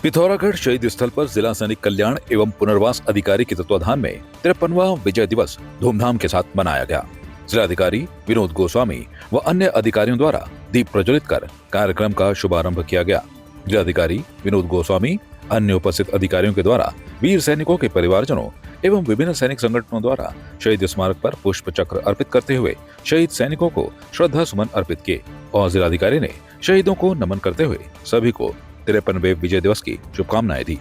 पिथौरागढ़ शहीद स्थल पर जिला सैनिक कल्याण एवं पुनर्वास अधिकारी के तत्वाधान में 53वां विजय दिवस धूमधाम के साथ मनाया गया। जिलाधिकारी विनोद गोस्वामी व अन्य अधिकारियों द्वारा दीप प्रज्वलित कर कार्यक्रम का शुभारंभ किया गया। जिलाधिकारी विनोद गोस्वामी अन्य उपस्थित अधिकारियों के द्वारा वीर सैनिकों के परिवारजनों एवं विभिन्न सैनिक संगठनों द्वारा शहीद स्मारक पर पुष्प चक्र अर्पित करते हुए शहीद सैनिकों को श्रद्धा सुमन अर्पित किए और जिलाधिकारी ने शहीदों को नमन करते हुए सभी को 53वें विजय दिवस की शुभकामनाएं दी।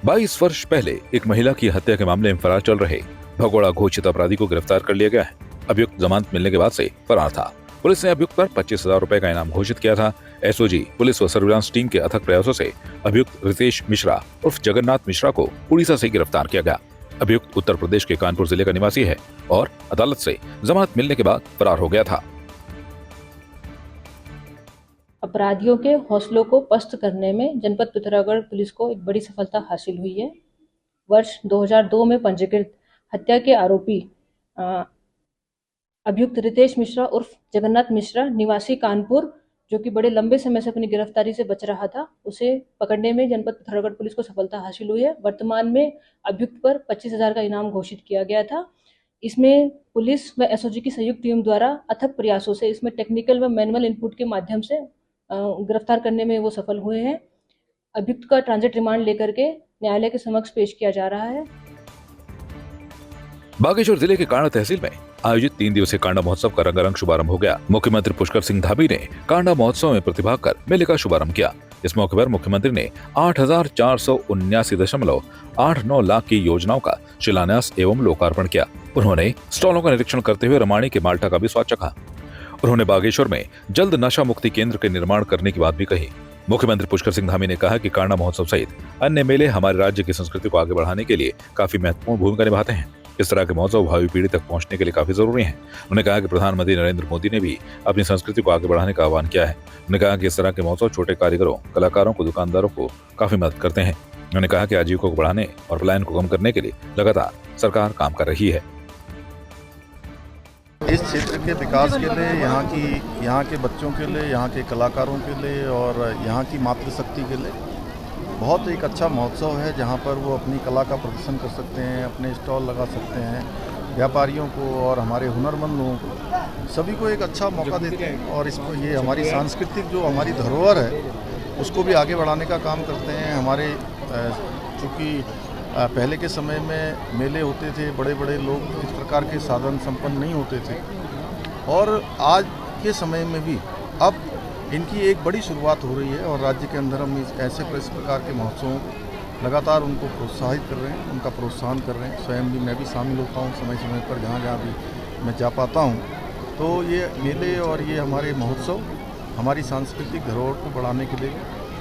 22 वर्ष पहले एक महिला की हत्या के मामले में फरार चल रहे भगोड़ा घोषित अपराधी को गिरफ्तार कर लिया गया है। अभियुक्त जमानत मिलने के बाद से फरार था। पुलिस ने अभियुक्त पर 25,000 रुपए का इनाम घोषित किया था। एसओजी पुलिस व सर्विलांस टीम के अथक प्रयासों से अभियुक्त रितेश मिश्रा उर्फ जगन्नाथ मिश्रा को उड़ीसा से गिरफ्तार किया गया। अभियुक्त उत्तर प्रदेश के कानपुर जिले का निवासी है और अदालत से जमानत मिलने के बाद फरार हो गया था। अपराधियों के हौसलों को पस्त करने में जनपद पिथौरागढ़ पुलिस को एक बड़ी सफलता हासिल हुई है। वर्ष 2002 में पंजीकृत हत्या के आरोपी अभियुक्त रितेश मिश्रा उर्फ जगन्नाथ मिश्रा निवासी कानपुर, जो कि बड़े लंबे समय से अपनी गिरफ्तारी से बच रहा था, उसे पकड़ने में जनपद पिथौरागढ़ पुलिस को सफलता हासिल हुई है। वर्तमान में अभियुक्त पर 25,000 का इनाम घोषित किया गया था। इसमें पुलिस व एसओजी की संयुक्त टीम द्वारा अथक प्रयासों से इसमें टेक्निकल व मैनुअल इनपुट के माध्यम से गिरफ्तार करने में वो सफल हुए हैं। अभियुक्त का ट्रांजिट रिमांड लेकर के न्यायालय के समक्ष पेश किया जा रहा है। बागेश्वर जिले के कांडा तहसील में आयोजित 3 दिवसीय कांडा महोत्सव का रंगारंग शुभारंभ हो गया। मुख्यमंत्री पुष्कर सिंह धामी ने कांडा महोत्सव में प्रतिभाग कर मेले का शुभारंभ किया। इस मौके पर मुख्यमंत्री ने 8,479.89 लाख की योजनाओं का शिलान्यास एवं लोकार्पण किया। उन्होंने स्टॉलों का निरीक्षण करते हुए रमाणी के माल्टा का भी स्वाद चखा। उन्होंने बागेश्वर में जल्द नशा मुक्ति केंद्र के निर्माण करने की बात भी कही। मुख्यमंत्री पुष्कर सिंह धामी ने कहा कि कांडा महोत्सव सहित अन्य मेले हमारे राज्य की संस्कृति को आगे बढ़ाने के लिए काफी महत्वपूर्ण भूमिका निभाते हैं। इस तरह के महोत्सव भावी पीढ़ी तक पहुंचने के लिए काफी जरूरी हैं। उन्होंने कहा कि प्रधानमंत्री नरेंद्र मोदी ने भी अपनी संस्कृति को आगे बढ़ाने का आह्वान किया है। उन्होंने कहा कि इस तरह के महोत्सव छोटे कारीगरों, कलाकारों को, दुकानदारों को काफी मदद करते हैं। उन्होंने कहा कि आजीविका को बढ़ाने और पलायन को कम करने के लिए लगातार सरकार काम कर रही है। इस क्षेत्र के विकास के लिए, यहाँ के बच्चों के लिए, यहाँ के कलाकारों के लिए और यहाँ की मातृशक्ति के लिए बहुत एक अच्छा महोत्सव है, जहाँ पर वो अपनी कला का प्रदर्शन कर सकते हैं, अपने स्टॉल लगा सकते हैं। व्यापारियों को और हमारे हुनरमंद लोगों को सभी को एक अच्छा मौका देते हैं और इसको ये हमारी सांस्कृतिक जो हमारी धरोहर है उसको भी आगे बढ़ाने का काम करते हैं। हमारे चूँकि पहले के समय में मेले होते थे, बड़े बड़े लोग इस प्रकार के साधन संपन्न नहीं होते थे और आज के समय में भी अब इनकी एक बड़ी शुरुआत हो रही है और राज्य के अंदर हम ऐसे प्रकार के महोत्सवों को लगातार उनको प्रोत्साहित कर रहे हैं, उनका प्रोत्साहन कर रहे हैं। स्वयं भी मैं भी शामिल होता हूँ समय समय पर, जहाँ जहाँ भी मैं जा पाता हूँ। तो ये मेले और ये हमारे महोत्सव हमारी सांस्कृतिक धरोहर को बढ़ाने के लिए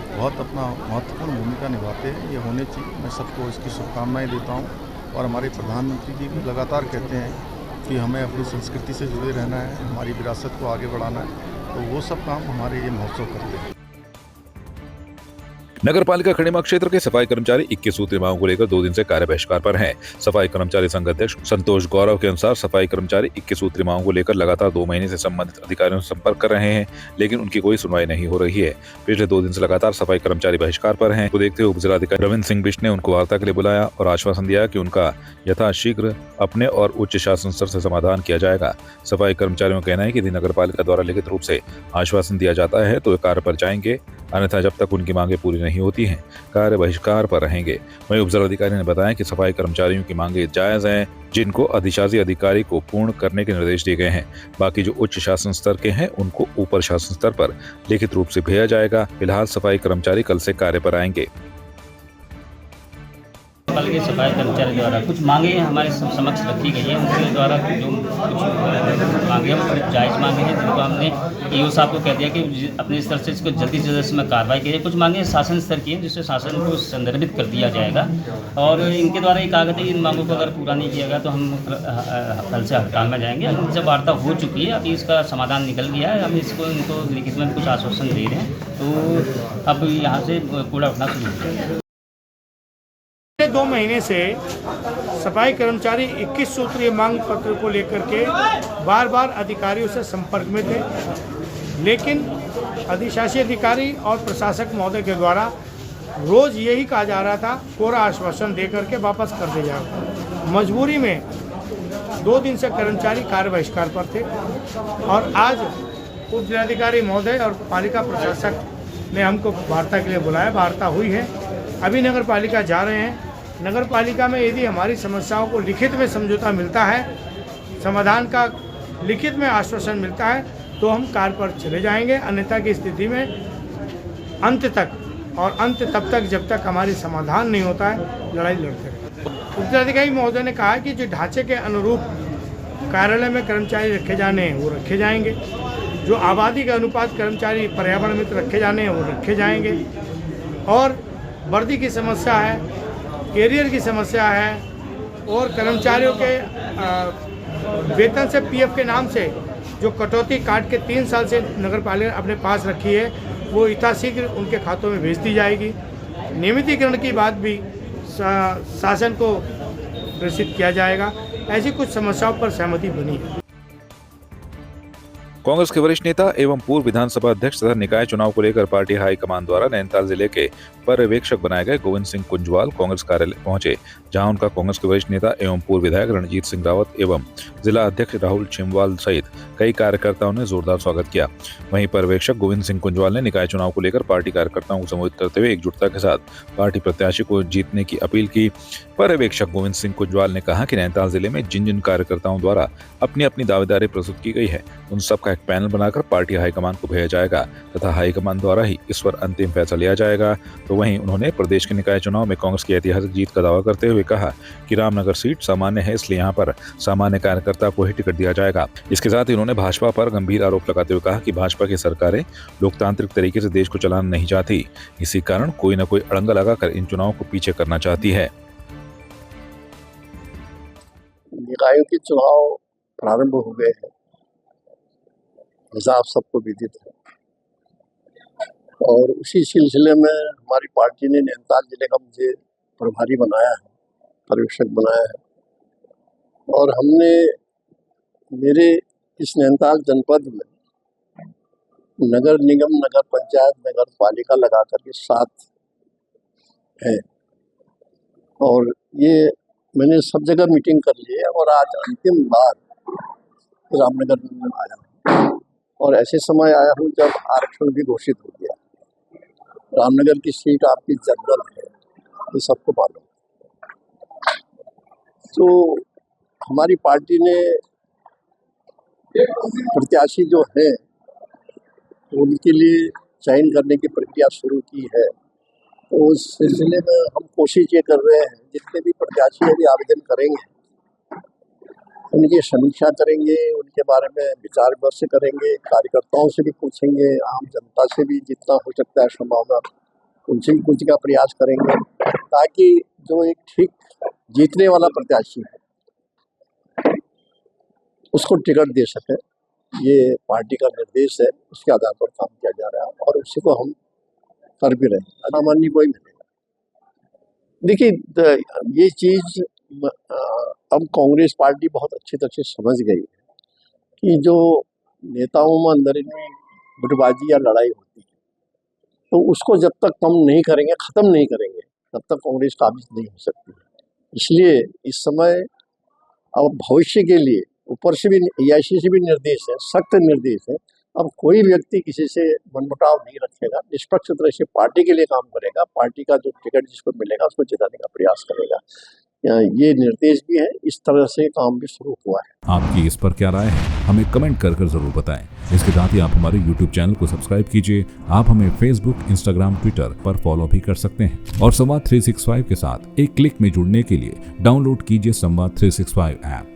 बहुत अपना महत्वपूर्ण भूमिका निभाते हैं। ये होने चाहिए। मैं सबको इसकी शुभकामनाएं देता हूँ और हमारे प्रधानमंत्री जी भी लगातार कहते हैं कि हमें अपनी संस्कृति से जुड़े रहना है, हमारी विरासत को आगे बढ़ाना है, तो वो सब काम हमारे ये महोत्सव करते हैं। नगर पालिका खंडवा क्षेत्र के सफाई कर्मचारी 21 सूत्री मांगों को लेकर 2 दिन से कार्य बहिष्कार पर हैं। सफाई कर्मचारी संघ अध्यक्ष संतोष गौरव के अनुसार सफाई कर्मचारी 21 सूत्री मांगों को लेकर लगातार 2 महीने से संबंधित अधिकारियों से संपर्क कर रहे हैं, लेकिन उनकी कोई सुनवाई नहीं हो रही है। पिछले 2 दिन से लगातार सफाई कर्मचारी बहिष्कार पर हैं। तो देखते हुए उप जिलाधिकारी रविंद्र सिंह बिष्ट ने उनको वार्ता के लिए बुलाया और आश्वासन दिया कि उनका यथाशीघ्र अपने और उच्च शासन स्तर से समाधान किया जाएगा। सफाई कर्मचारियों का कहना है कि यदि नगर पालिका द्वारा लिखित रूप से आश्वासन दिया जाता है तो वे कार्य पर जाएंगे, अन्यथा जब तक उनकी मांगे पूरी नहीं होती हैं कार्य बहिष्कार पर रहेंगे। वहीं उप जिलाधिकारी ने बताया कि सफाई कर्मचारियों की मांगे जायज हैं, जिनको अधिशासी अधिकारी को पूर्ण करने के निर्देश दिए गए हैं। बाकी जो उच्च शासन स्तर के हैं उनको ऊपर शासन स्तर पर लिखित रूप से भेजा जाएगा। फिलहाल सफाई कर्मचारी कल से कार्य पर आएंगे। के सफाई कर्मचारी द्वारा कुछ मांगे हमारे समक्ष रखी गई है। उनके द्वारा जो कुछ मांगे हैं वो जायज़ मांगे हैं, जिनको हमने ईओ साहब को कह दिया कि अपने स्तर से इसको जल्दी से जल्द में कार्रवाई की जाए। कुछ मांगे शासन स्तर की हैं जिससे शासन को संदर्भित कर दिया जाएगा और इनके द्वारा ये कहा गया था कि इन मांगों को अगर पूरा नहीं किया गया तो हम कल से हड़ताल में जाएंगे। इनसे वार्ता हो चुकी है, अभी इसका समाधान निकल गया है। हम इसको इनको लिखित में कुछ आश्वासन दे रहे हैं, तो अब यहाँ से कूड़ा उठना शुरू हो जाएगा। 2 महीने से सफाई कर्मचारी 21 सूत्रीय मांग पत्र को लेकर के बार बार अधिकारियों से संपर्क में थे, लेकिन अधिशासी अधिकारी और प्रशासक महोदय के द्वारा रोज़ यही कहा जा रहा था, कोरा आश्वासन दे करके वापस कर दे जाएगा। मजबूरी में 2 दिन से कर्मचारी कार्य बहिष्कार पर थे और आज उप जिलाधिकारी महोदय और पालिका प्रशासक ने हमको वार्ता के लिए बुलाया। वार्ता हुई है, अभी नगर पालिका जा रहे हैं। नगर पालिका में यदि हमारी समस्याओं को लिखित में समझौता मिलता है, समाधान का लिखित में आश्वासन मिलता है, तो हम कार्य पर चले जाएंगे। अन्यथा की स्थिति में अंत तक और अंत तब तक जब तक हमारी समाधान नहीं होता है, लड़ाई लड़ते रहेंगे। उप जिलाधिकारी महोदय ने कहा कि जो ढांचे के अनुरूप कार्यालय में कर्मचारी रखे जाने हैं वो रखे जाएंगे, जो आबादी के अनुपात कर्मचारी पर्यावरण मित्र रखे जाने हैं वो रखे जाएंगे, और वर्दी की समस्या है, कैरियर की समस्या है, और कर्मचारियों के वेतन से पीएफ के नाम से जो कटौती काट के 3 साल से नगर पालिका अपने पास रखी है, वो यथाशीघ्र उनके खातों में भेज दी जाएगी। नियमितीकरण की बात भी शासन को प्रेषित किया जाएगा। ऐसी कुछ समस्याओं पर सहमति बनी है। कांग्रेस के वरिष्ठ नेता एवं पूर्व विधानसभा अध्यक्ष तथा निकाय चुनाव को लेकर पार्टी हाईकमान द्वारा नैनीताल जिले के पर्यवेक्षक बनाए गए गोविंद सिंह कुंजवाल कांग्रेस कार्यालय पहुंचे, जहां उनका कांग्रेस के वरिष्ठ नेता एवं पूर्व विधायक रणजीत सिंह रावत एवं जिला अध्यक्ष राहुल छिमवाल सहित कई कार्यकर्ताओं ने जोरदार स्वागत किया। वहीं पर्यवेक्षक गोविंद सिंह कुंजवाल ने निकाय चुनाव को लेकर पार्टी कार्यकर्ताओं को संबोधित करते हुए एकजुटता के साथ पार्टी प्रत्याशी को जीतने की अपील की। पर्यवेक्षक गोविंद सिंह कुंजवाल ने कहा कि नैनीताल जिले में जिन जिन कार्यकर्ताओं द्वारा अपनी अपनी दावेदारी प्रस्तुत की गई है, उन सबका एक पैनल बनाकर पार्टी हाईकमान को भेजा जाएगा तथा हाईकमान द्वारा ही इस पर अंतिम फैसला लिया जाएगा। तो वहीं उन्होंने प्रदेश के निकाय चुनाव में कांग्रेस की ऐतिहासिक जीत का दावा करते हुए कहा कि रामनगर सीट सामान्य है, इसलिए यहाँ पर सामान्य कार्यकर्ता को ही टिकट दिया जाएगा। इसके साथ ही उन्होंने भाजपा पर गंभीर आरोप लगाते हुए कहा कि भाजपा की सरकारें लोकतांत्रिक तरीके से देश को चलाना नहीं चाहती, इसी कारण कोई न कोई अड़ंगा लगाकर इन चुनावों को पीछे करना चाहती है। निकायों के चुनाव प्रारंभ हो गए हैं, हिसाब सबको विदित है, और उसी सिलसिले में हमारी पार्टी ने नैनीताल जिले का मुझे प्रभारी बनाया है, पर्यवेक्षक बनाया है, और हमने मेरे इस नैनीताल जनपद में नगर निगम, नगर पंचायत, नगर पालिका लगा करके 7 है, और ये मैंने सब जगह मीटिंग कर ली है, और आज अंतिम बार रामनगर में आया हूँ, और ऐसे समय आया हूँ जब आरक्षण भी घोषित हो गया। रामनगर की सीट आपकी जनरल है, ये सबको मालूम। तो हमारी पार्टी ने प्रत्याशी जो है उनके लिए चयन करने की प्रक्रिया शुरू की है। तो उस सिलसिले में हम कोशिश ये कर रहे हैं, जितने भी प्रत्याशी यदि आवेदन करेंगे उनकी समीक्षा करेंगे, उनके बारे में विचार विमर्श करेंगे, कार्यकर्ताओं से भी पूछेंगे, आम जनता से भी जितना हो सकता है संभावना उनसे भी पूछने का प्रयास करेंगे, ताकि जो एक ठीक जीतने वाला प्रत्याशी है उसको टिकट दे सके। ये पार्टी का निर्देश है, उसके आधार पर काम किया जा रहा है, और उसी को हम कर भी रहे हैं। सामान्य कोई मिलेगा। देखिए, ये चीज अब कांग्रेस पार्टी बहुत अच्छी तरह से समझ गई है कि जो नेताओं में अंदरूनी गुटबाजी या लड़ाई होती है, तो उसको जब तक कम नहीं करेंगे, खत्म नहीं करेंगे, तब तक कांग्रेस काबिज नहीं हो सकती। इसलिए इस समय अब भविष्य के लिए ऊपर से भी AIC से भी निर्देश है, सख्त निर्देश है। अब कोई व्यक्ति किसी से मनमुटाव नहीं रखेगा, निष्पक्ष तरह से पार्टी के लिए काम करेगा, पार्टी का जो टिकट जिसको मिलेगा उसको जिताने का प्रयास करेगा। ये निर्देश भी है, इस तरह से काम भी शुरू हुआ है। आपकी इस पर क्या राय है, हमें कमेंट कर जरूर बताएं। इसके साथ ही आप हमारे YouTube चैनल को सब्सक्राइब कीजिए। आप हमें Facebook, Instagram, Twitter पर फॉलो भी कर सकते हैं, और संवाद 365 के साथ एक क्लिक में जुड़ने के लिए डाउनलोड कीजिए संवाद 365 ऐप।